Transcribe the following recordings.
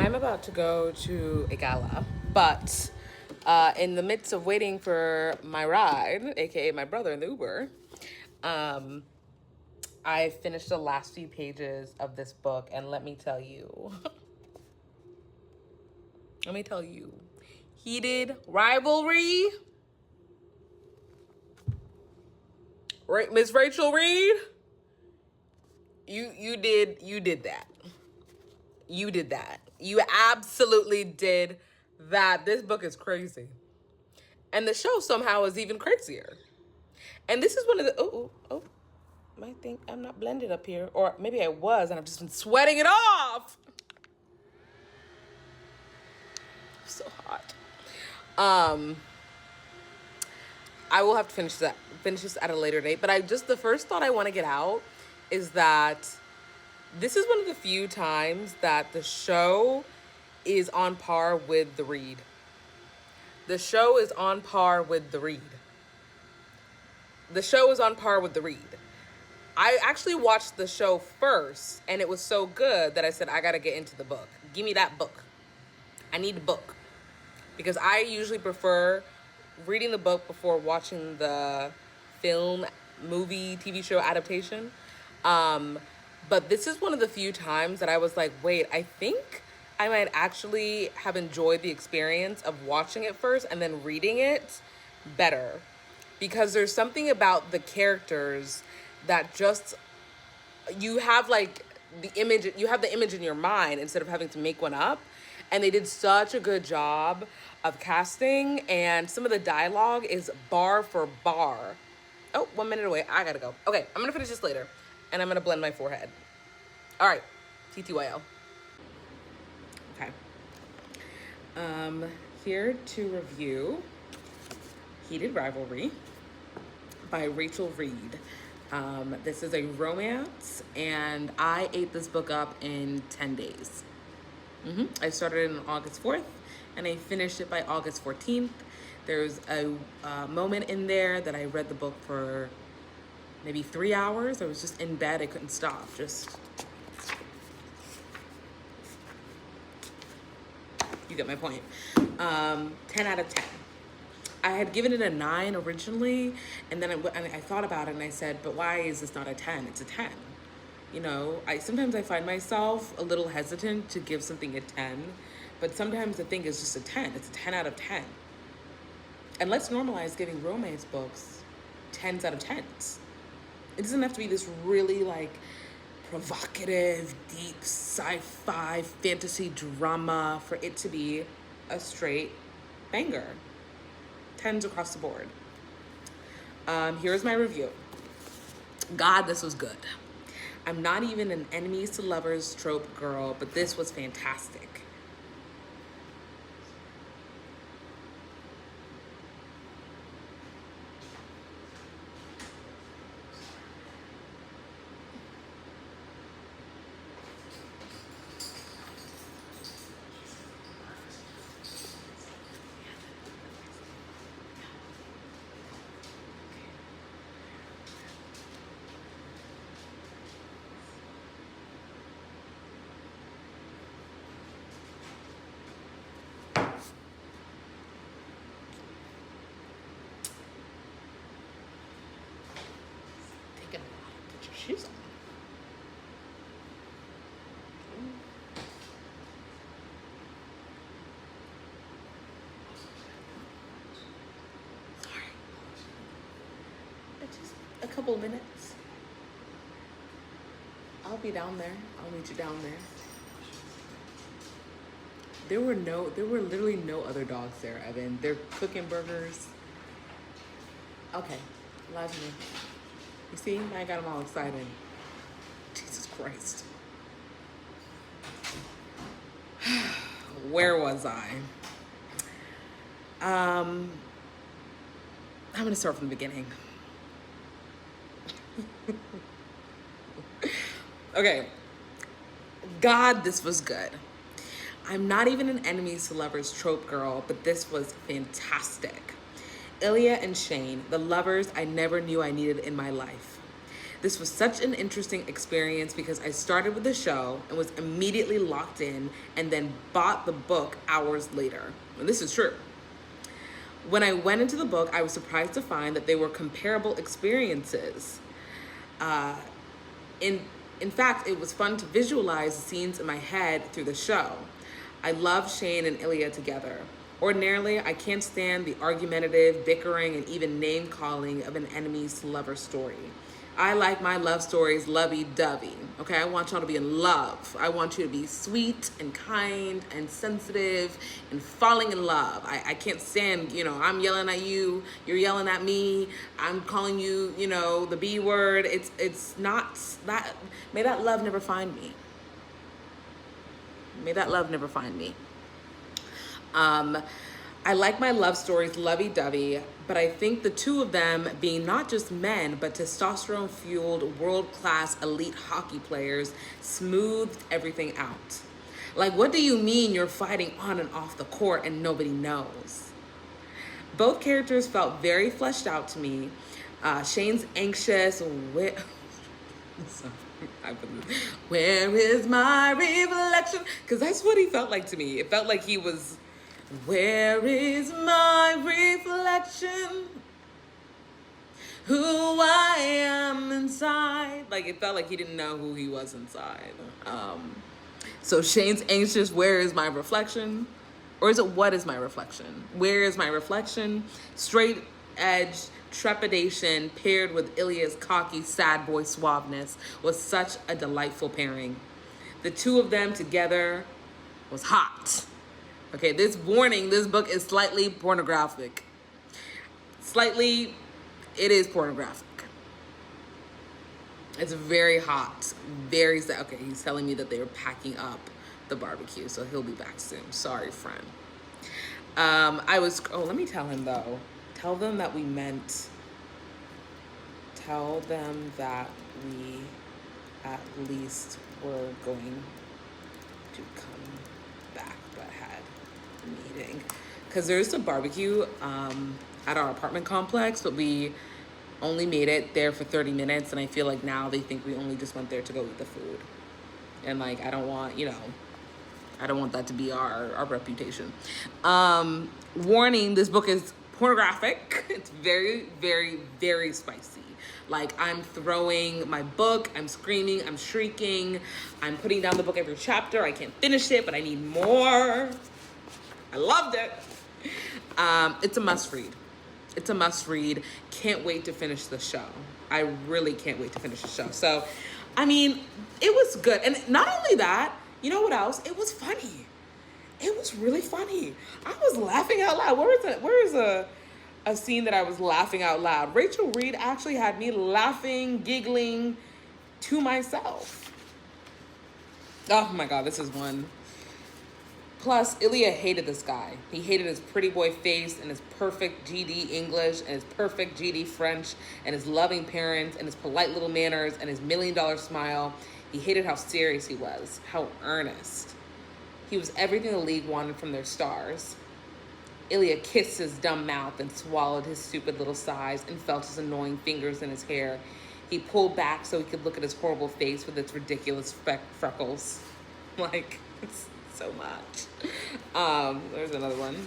I'm about to go to a gala, but in the midst of waiting for my ride, aka my brother in the Uber, I finished the last few pages of this book, and let me tell you, heated rivalry. Right, Miss Rachel Reed, you did that. You did that. You absolutely did that. This book is crazy. And the show somehow is even crazier. And this is one of the I think I'm not blended up here. Or maybe I was and I've just been sweating it off. So hot. I will have to finish this at a later date. But the first thought I want to get out is that this is one of the few times that the show is on par with the read. The show is on par with the read. The show is on par with the read. I actually watched the show first, and it was so good that I said, I gotta get into the book. Give me that book. I need a book. Because I usually prefer reading the book before watching the film, movie, TV show adaptation. But this is one of the few times that I was like, wait, I think I might actually have enjoyed the experience of watching it first and then reading it better. Because there's something about the characters that just, you have like the image in your mind instead of having to make one up. And they did such a good job of casting, and some of the dialogue is bar for bar. Oh, 1 minute away. I gotta go. Okay, I'm gonna finish this later, and I'm gonna blend my forehead. All right, TTYL. Okay. Here to review Heated Rivalry by Rachel Reed. This is a romance, and I ate this book up in 10 days. I started it on August 4th, and I finished it by August 14th. There's a moment in there that I read the book for maybe 3 hours. I was just in bed. I couldn't stop. You get my point. 10 out of 10. I had given it a 9 originally, and then I thought about it, and I said, but why is this not a 10? It's a 10. You know, sometimes I find myself a little hesitant to give something a 10, but sometimes the thing is just a 10. It's a 10 out of 10. And let's normalize giving romance books 10s out of 10s. It doesn't have to be this really like provocative, deep sci-fi fantasy drama for it to be a straight banger. 10s across the board. Here's my review. God, this was good. I'm not even an enemies to lovers trope girl, but this was fantastic. Taking a while to put your shoes on. Sorry. Just a couple of minutes. I'll be down there. I'll meet you down there. There were literally no other dogs there, Evan. They're cooking burgers. Okay, love me. You see, I got them all excited. Jesus Christ. Where was I? I'm gonna start from the beginning. Okay. God, this was good. I'm not even an enemies to lovers trope girl, but this was fantastic. Ilya and Shane, the lovers I never knew I needed in my life. This was such an interesting experience because I started with the show and was immediately locked in and then bought the book hours later. And this is true. When I went into the book, I was surprised to find that they were comparable experiences. In fact, it was fun to visualize the scenes in my head through the show. I love Shane and Ilya together. Ordinarily, I can't stand the argumentative, bickering, and even name-calling of an enemies to lover story. I like my love stories lovey-dovey, okay? I want y'all to be in love. I want you to be sweet and kind and sensitive and falling in love. I can't stand, I'm yelling at you, you're yelling at me, I'm calling you, the B word. It's not that. May that love never find me. May that love never find me. I like my love stories lovey-dovey, but I think the two of them being not just men, but testosterone-fueled, world-class elite hockey players smoothed everything out. Like, what do you mean you're fighting on and off the court and nobody knows? Both characters felt very fleshed out to me. Shane's anxious, where is my reflection? Because that's what he felt like to me. It felt like he was, where is my reflection? Who I am inside. Like, it felt like he didn't know who he was inside. So Shane's anxious, where is my reflection? Or is it, what is my reflection? Where is my reflection? Straight edge trepidation paired with Ilya's cocky, sad boy suaveness was such a delightful pairing. The two of them together was hot. Okay, this book is slightly pornographic. Slightly, it is pornographic. It's very hot, very sad. Okay, he's telling me that they were packing up the barbecue, so he'll be back soon. Sorry, friend. Let me tell him though. Tell them that we at least were going to come back, but had a meeting. Because there's a barbecue at our apartment complex, but we only made it there for 30 minutes, and I feel like now they think we only just went there to go eat the food. And like, I don't want that to be our reputation. Warning, this book is pornographic. It's very, very, very spicy. Like, I'm throwing my book, I'm screaming, I'm shrieking, I'm putting down the book every chapter. I can't finish it, but I need more. I loved it. It's a must read. It's a must read. Can't wait to finish the show. I really can't wait to finish the show. So, I mean, it was good. And not only that, you know what else? It was funny. It was really funny. I was laughing out loud. Where is a scene that I was laughing out loud? Rachel Reed actually had me laughing, giggling to myself. Oh my God, this is one. Plus, Ilya hated this guy. He hated his pretty boy face and his perfect GD English and his perfect GD French and his loving parents and his polite little manners and his $1 million smile. He hated how serious he was, how earnest. He was everything the league wanted from their stars. Ilya kissed his dumb mouth and swallowed his stupid little sighs and felt his annoying fingers in his hair. He pulled back so he could look at his horrible face with its ridiculous freckles. Like, it's so much. There's another one.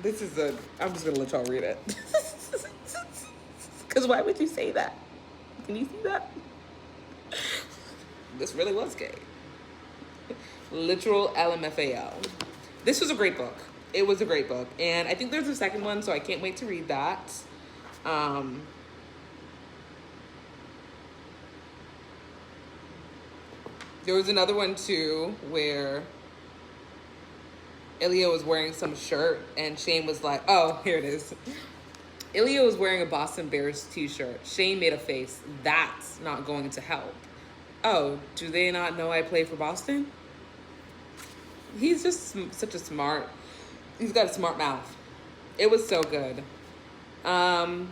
I'm just gonna let y'all read it. Because why would you say that? Can you see that? This really was gay. Literal LMFAO. This was a great book. It was a great book. And I think there's a second one, so I can't wait to read that. There was another one too where Ilya was wearing some shirt and Shane was like, oh, here it is. Ilya was wearing a Boston Bears t-shirt. Shane made a face. That's not going to help. Oh, do they not know I play for Boston? He's just such a he's got a smart mouth. It was so good. And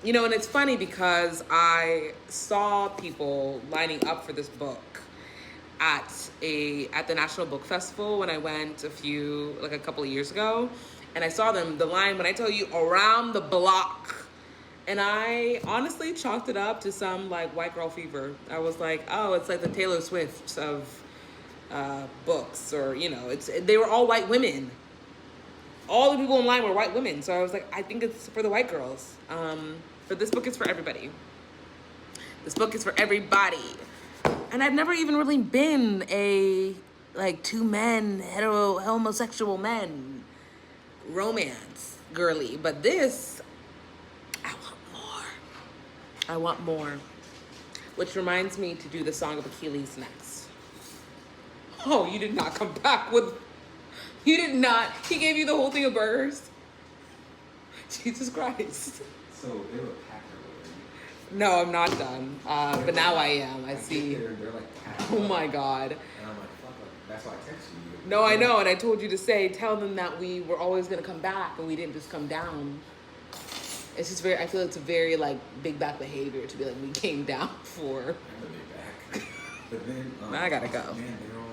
it's funny because I saw people lining up for this book. at the National Book Festival when I went a couple of years ago, and I saw them. The line, when I tell you, around the block, and I honestly chalked it up to some like white girl fever. I was like, oh, it's like the Taylor Swift of books, or they were all white women. All the people in line were white women, so I was like, I think it's for the white girls. But this book is for everybody. This book is for everybody. And I've never even really been a, like, two men, homosexual men, romance girly. But this, I want more. I want more. Which reminds me to do the Song of Achilles next. Oh, you did not come back with... You did not. He gave you the whole thing of burgers? Jesus Christ. So they were packed earlier. No, I'm not done. But now I am. I see. They're like packed. Oh my God. And I'm like, fuck, that's why I texted you. No, I know. And I told you to tell them that we were always going to come back and we didn't just come down. It's just I feel it's a very like big back behavior to be like, we came down for. I'm a big back. But then. I gotta go. Man, they were